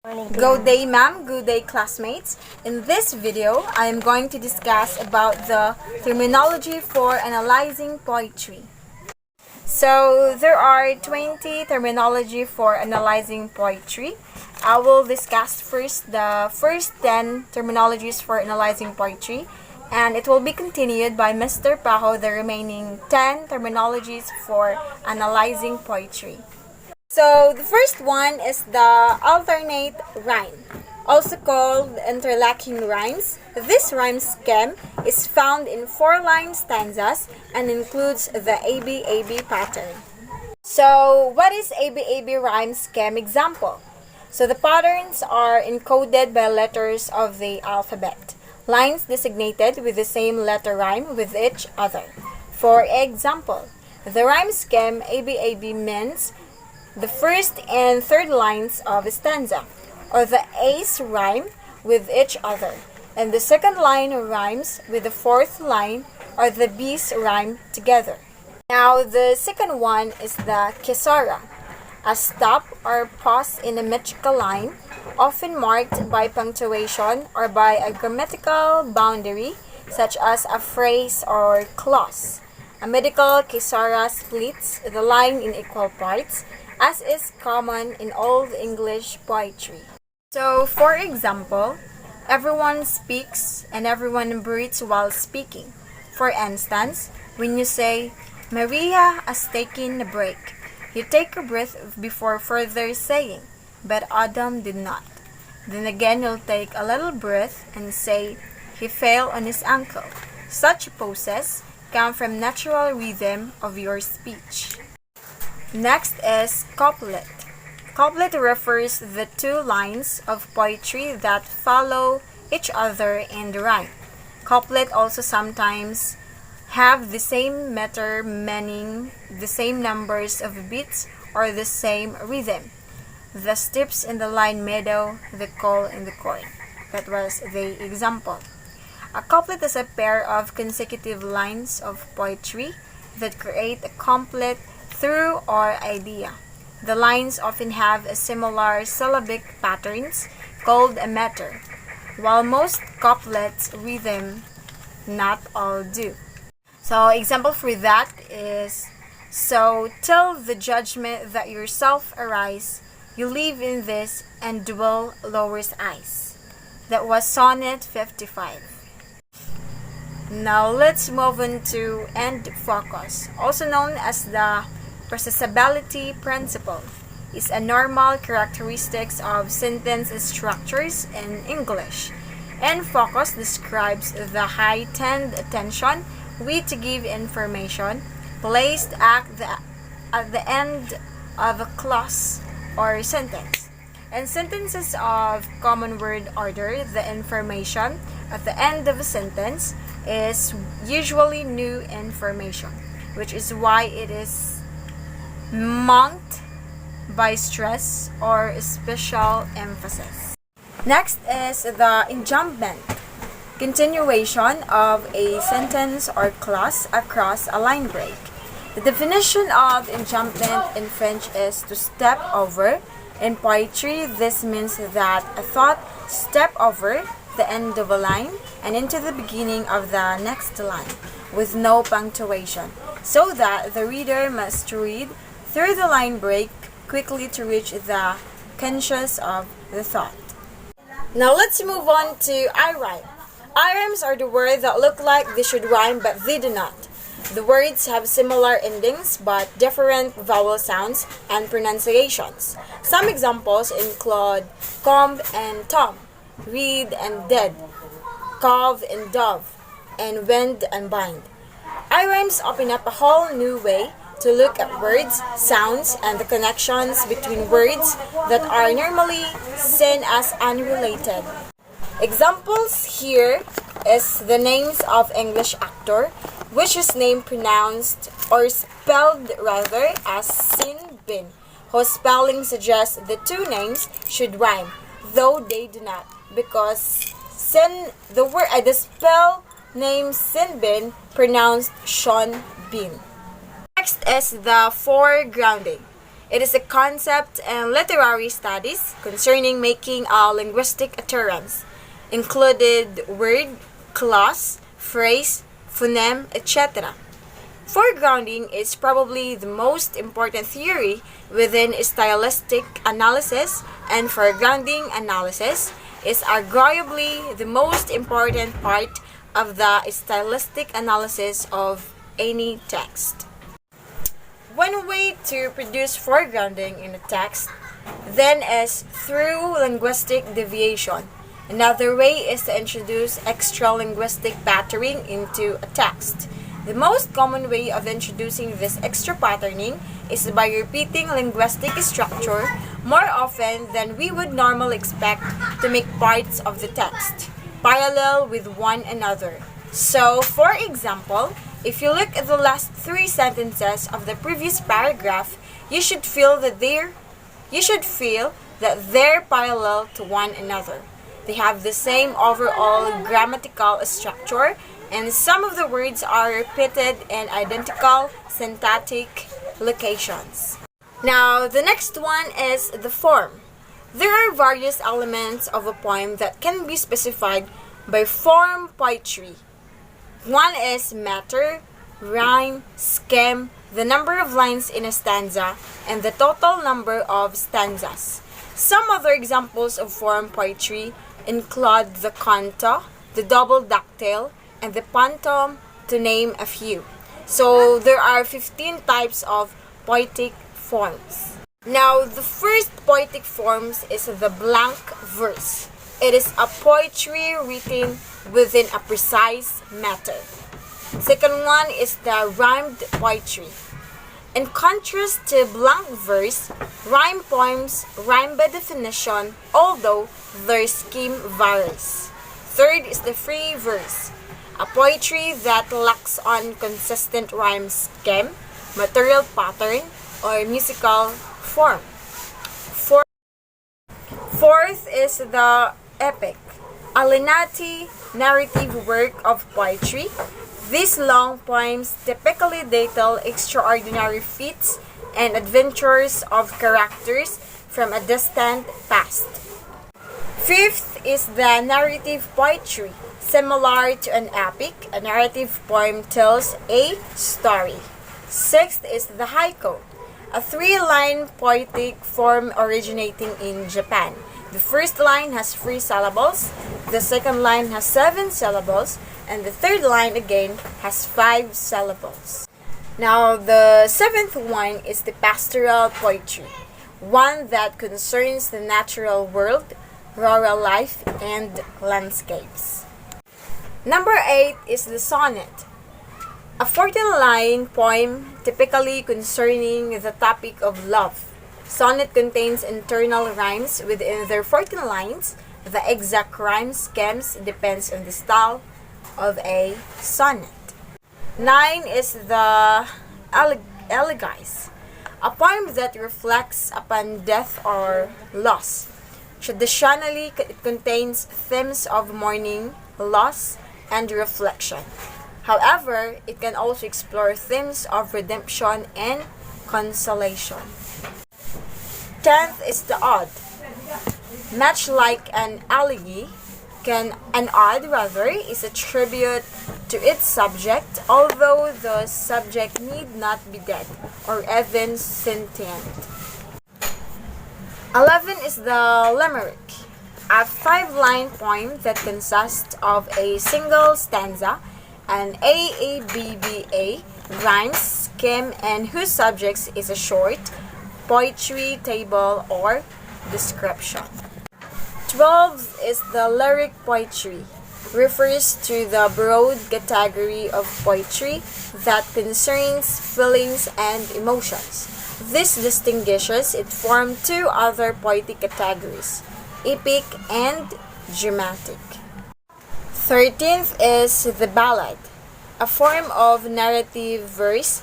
Good day, ma'am. Good day, classmates. In this video, I am going to discuss about the terminology for analyzing poetry. So, there are 20 terminology for analyzing poetry. I will discuss first the first 10 terminologies for analyzing poetry, and it will be continued by Mr. Pajo the remaining 10 terminologies for analyzing poetry. So, the first one is the alternate rhyme, also called interlacking rhymes. This rhyme scheme is found in 4-line stanzas and includes the ABAB pattern. So, what is ABAB rhyme scheme example? So, the patterns are encoded by letters of the alphabet. Lines designated with the same letter rhyme with each other. For example, the rhyme scheme ABAB means the first and third lines of a stanza, or the A's rhyme with each other, and the second line rhymes with the fourth line, or the B's rhyme together. Now, the second one is the Kesara, a stop or pause in a metrical line, often marked by punctuation or by a grammatical boundary, such as a phrase or clause. A medical Kesara splits the line in equal parts, as is common in Old English poetry. So, for example, everyone speaks and everyone breathes while speaking. For instance, when you say, Maria has taken a break, you take a breath before further saying, but Adam did not. Then again, you'll take a little breath and say, he fell on his ankle. Such poses come from natural rhythm of your speech. Next is couplet. Couplet refers to the two lines of poetry that follow each other in the rhyme. Couplet also sometimes have the same meter, meaning the same numbers of beats or the same rhythm. The steps in the line meadow, the call in the chord. That was the example. A couplet is a pair of consecutive lines of poetry that create a complete through or idea. The lines often have a similar syllabic patterns called a meter, while most couplets rhythm not all do. So example for that is, so till the judgment that yourself arise, you live in this and dwell lowers eyes. That was Sonnet 55. Now let's move on to end focus, also known as the processability principle, is a normal characteristics of sentence structures in English. End focus describes the heightened attention we to give information placed at the end of a clause or sentence. In sentences of common word order, the information at the end of a sentence is usually new information, which is why it is marked by stress or special emphasis. Next is the enjambment, continuation of a sentence or clause across a line break. The definition of enjambment in French is to step over. In poetry, this means that a thought step over the end of a line and into the beginning of the next line with no punctuation, so that the reader must read through the line break quickly to reach the conscious of the thought. Now let's move on to I-rhyme. I-rhymes are the words that look like they should rhyme but they do not. The words have similar endings but different vowel sounds and pronunciations. Some examples include comb and tom, reed and dead, cove and dove, and wind and bind. I-rhymes open up a whole new way to look at words, sounds, and the connections between words that are normally seen as unrelated. Examples here is the names of English actor, which is name pronounced or spelled rather as Sin Bin, whose spelling suggests the two names should rhyme, though they do not, because the spell name Sin Bin pronounced Sean Bin. Next is the foregrounding. It is a concept and literary studies concerning making a linguistic utterance, included word, clause, phrase, phoneme, etc. Foregrounding is probably the most important theory within stylistic analysis, and foregrounding analysis is arguably the most important part of the stylistic analysis of any text. One way to produce foregrounding in a text then is through linguistic deviation. Another way is to introduce extra linguistic patterning into a text. The most common way of introducing this extra patterning is by repeating linguistic structure more often than we would normally expect to make parts of the text parallel with one another. So, for example, if you look at the last three sentences of the previous paragraph, you should feel that they're parallel to one another. They have the same overall grammatical structure, and some of the words are repeated in identical syntactic locations. Now, the next one is the form. There are various elements of a poem that can be specified by form poetry. One is meter, rhyme, scheme, the number of lines in a stanza, and the total number of stanzas. Some other examples of form poetry include the canto, the double dactyl, and the pantom, to name a few. So there are 15 types of poetic forms. Now, the first poetic forms is the blank verse. It is a poetry written within a precise matter. Second one is the rhymed poetry. In contrast to blank verse, rhyme poems rhyme by definition, although their scheme varies. Third is the free verse, a poetry that lacks on consistent rhyme scheme, material pattern, or musical form. Fourth is the epic, a lengthy narrative work of poetry. These long poems typically detail extraordinary feats and adventures of characters from a distant past. Fifth is the narrative poetry. Similar to an epic, a narrative poem tells a story. Sixth is the haiku, a three-line poetic form originating in Japan. The first line has 3 syllables, the second line has 7 syllables, and the third line again has 5 syllables. Now, the seventh one is the pastoral poetry, one that concerns the natural world, rural life, and landscapes. Number 8 is the sonnet, a 14-line poem typically concerning the topic of love. Sonnet contains internal rhymes within their 14 lines. The exact rhyme schemes depends on the style of a sonnet. 9 is the elegies, a poem that reflects upon death or loss. Traditionally, it contains themes of mourning, loss, and reflection. However, it can also explore themes of redemption and consolation. 10th is the ode. Much like an elegy, an ode is a tribute to its subject, although the subject need not be dead or even sentient. 11 is the limerick, a 5-line poem that consists of a single stanza, an AABBA rhymes scheme, and whose subject is a short poetry table or description. 12 is the lyric poetry, refers to the broad category of poetry that concerns feelings and emotions. This distinguishes it from 2 other poetic categories, epic and dramatic. 13th is the ballad, a form of narrative verse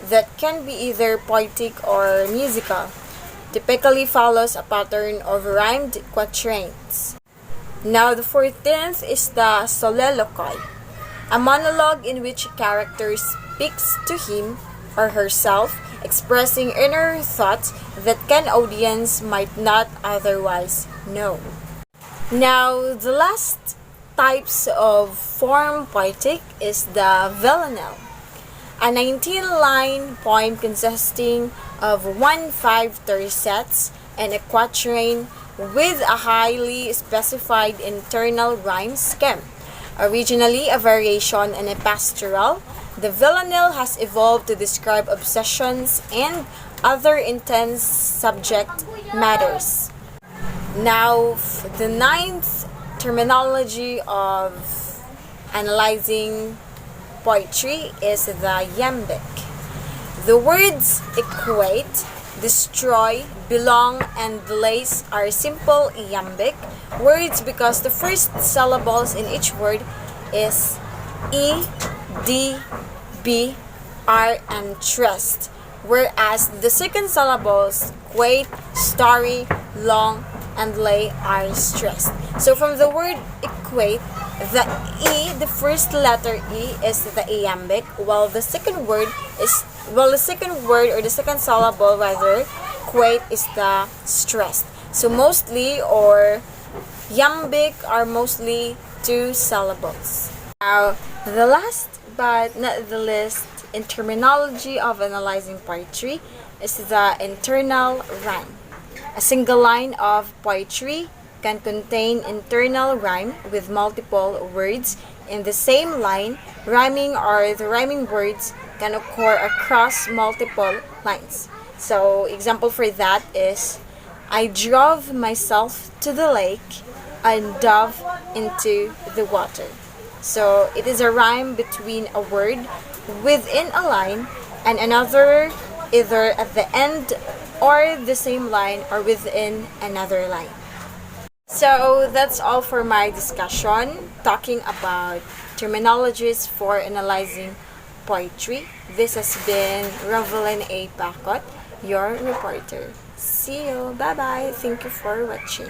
that can be either poetic or musical, typically follows a pattern of rhymed quatrains. Now, the 14th is the soliloquy, a monologue in which a character speaks to him or herself expressing inner thoughts that an audience might not otherwise know. Now, the last types of form poetic is the villanelle, a 19-line poem consisting of 1-5 tercets and a quatrain with a highly specified internal rhyme scheme. Originally a variation on a pastoral, the villanelle has evolved to describe obsessions and other intense subject matters. Now, the ninth terminology of analyzing poetry is the iambic. The words equate, destroy, belong, and lace are simple iambic words because the first syllables in each word is E, D, B, R, and trust, whereas the second syllables quate, story, long, and lay are stressed. So from the word equate, the E, the first letter E is the iambic, while the second word or the second syllable rather, quate is the stressed. So mostly or iambic are mostly 2 syllables. Now, the last but not the least in terminology of analyzing poetry is the internal rhyme. A single line of poetry can contain internal rhyme with multiple words in the same line. Rhyming or the rhyming words can occur across multiple lines. So, example for that is, I drove myself to the lake and dove into the water. So, it is a rhyme between a word within a line and another either at the end or the same line or within another line. So that's all for my discussion talking about terminologies for analyzing poetry. This has been Rovelyn A. Bacot, your reporter. See you. Bye bye. Thank you for watching.